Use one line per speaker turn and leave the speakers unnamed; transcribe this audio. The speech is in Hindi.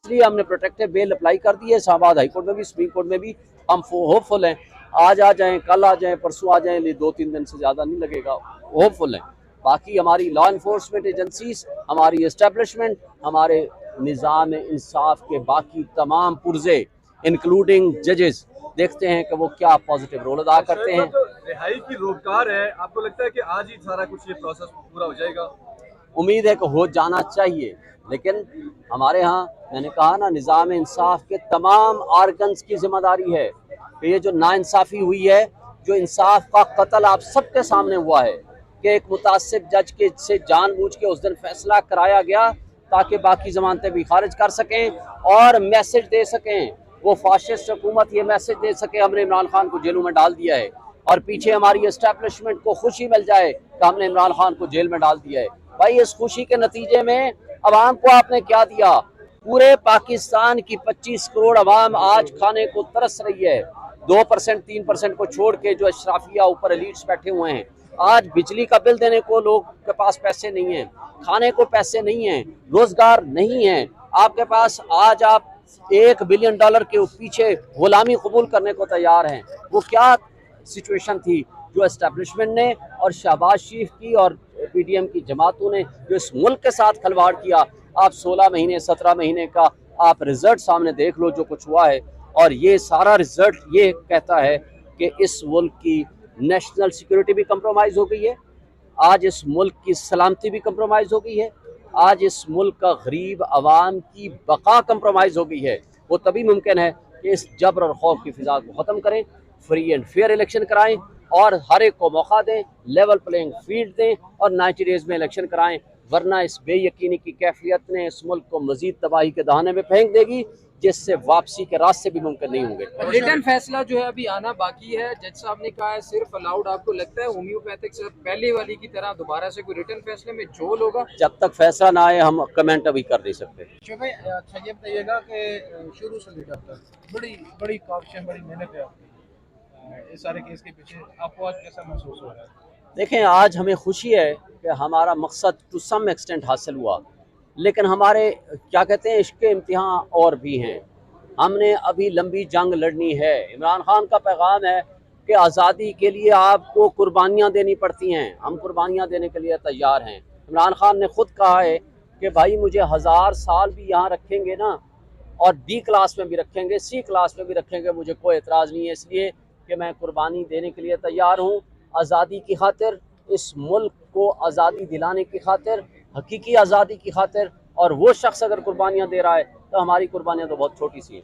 इसलिए हमने प्रोटेक्टिव बेल अप्लाई कर दी है। इस्लामाबाद हाई कोर्ट में भी, सुप्रीम कोर्ट में भी हम होपफुल हैं। आज आ जाएं, कल आ जाएं, परसों आ जाएं, 2-3 दिन से ज़्यादा नहीं लगेगा, होपफुल हैं। बाकी हमारी लॉ इन्फोर्समेंट एजेंसीज, हमारी इस्टेब्लिशमेंट, हमारे निज़ाम इंसाफ के बाकी तमाम पुर्जे इंक्लूडिंग जजेस, देखते हैं कि वो क्या पॉजिटिव रोल अदा करते हैं।
जो रिहाई की रोकथाम है, आपको लगता है कि आज ही सारा कुछ ये प्रोसेस पूरा हो जाएगा?
उम्मीद है कि हो जाना चाहिए, लेकिन हमारे यहाँ मैंने कहा ना, निज़ाम इंसाफ के तमाम आर्गन्स की जिम्मेदारी है कि ये जो नाइंसाफ़ी हुई है, जो इंसाफ का कत्ल आप सबके सामने हुआ है कि एक मुतासिब जज के से जानबूझ के उस दिन फैसला कराया गया ताकि बाकी जमानतें भी खारिज कर सकें और मैसेज दे सकें, वो फाशिस्ट हुकूमत ये मैसेज दे सके हमने इमरान खान को जेलों में डाल दिया है, और पीछे हमारी एस्टेब्लिशमेंट को खुशी मिल जाए कि हमने इमरान खान को जेल में डाल दिया है। भाई, इस खुशी के नतीजे में अवाम को आपने क्या दिया? पूरे पाकिस्तान की 25 करोड़ अवाम आज खाने को तरस रही है। 2%, 3% को छोड़ के जो अशराफिया ऊपर एलीट्स बैठे हुए हैं, आज बिजली का बिल देने को लोग के पास पैसे नहीं हैं, खाने को पैसे नहीं हैं, रोजगार नहीं है आपके पास। आज आप $1 बिलियन के पीछे गुलामी कबूल करने को तैयार हैं। वो क्या सिचुएशन थी जो एस्टेब्लिशमेंट ने और शहबाज शरीफ की और पीडीएम की जमातों ने जो इस मुल्क के साथ खिलवाड़ किया। आप 16 महीने 17 महीने का आप रिजल्ट सामने देख लो जो कुछ हुआ है, और ये सारा रिजल्ट ये कहता है कि इस मुल्क की नेशनल सिक्योरिटी भी कंप्रोमाइज़ हो गई है, आज इस मुल्क की सलामती भी कंप्रोमाइज़ हो गई है, आज इस मुल्क का गरीब आवाम की बका कंप्रोमाइज़ हो गई है। वो तभी मुमकिन है कि इस जबर और खौफ की फ़िज़ा को ख़त्म करें, फ्री एंड फेयर इलेक्शन कराएं और हर एक को मौका दें, लेवल प्लेइंग फील्ड दें और 90 डेज़ में इलेक्शन कराएं, वरना इस बेयकीनी की कैफियत ने इस मुल्क को मजीद तबाही के दहाने में फेंक देगी, जिससे वापसी के रास्ते भी मुमकिन नहीं होंगे।
रिटर्न फैसला जो है अभी आना बाकी है। जज साहब ने कहा है सिर्फ अलाउड। आपको लगता है होम्योपैथिक से पहले वाली की तरह दोबारा से कोई रिटर्न फैसले में झोल होगा?
जब तक फैसला ना आए हम कमेंट अभी कर नहीं सकते।
भाई, अच्छा ये बताइएगा कि शुरू से लेकर तक बड़ी बड़ी काविशें, बड़ी मेहनत है आपकी इस सारे केस के पीछे, आपको आज कैसा महसूस हो रहा है?
देखें, आज हमें खुशी है कि हमारा मकसद टू सम एक्सटेंट हासिल हुआ, लेकिन हमारे क्या कहते हैं, इश्क इम्तिहान और भी हैं। हमने अभी लंबी जंग लड़नी है। इमरान खान का पैगाम है कि आज़ादी के लिए आपको कुर्बानियाँ देनी पड़ती हैं, हम कुर्बानियाँ देने के लिए तैयार हैं। इमरान खान ने खुद कहा है कि भाई मुझे 1000 साल भी यहाँ रखेंगे ना, और D क्लास में भी रखेंगे, C क्लास में भी रखेंगे, मुझे कोई एतराज़ नहीं है, इसलिए कि मैं कुर्बानी देने के लिए तैयार हूँ आज़ादी की खातिर, इस मुल्क को आज़ादी दिलाने की खातिर, हकीकी आज़ादी की खातिर। और वो शख्स अगर कुर्बानियाँ दे रहा है तो हमारी कुर्बानियाँ तो बहुत छोटी सी हैं।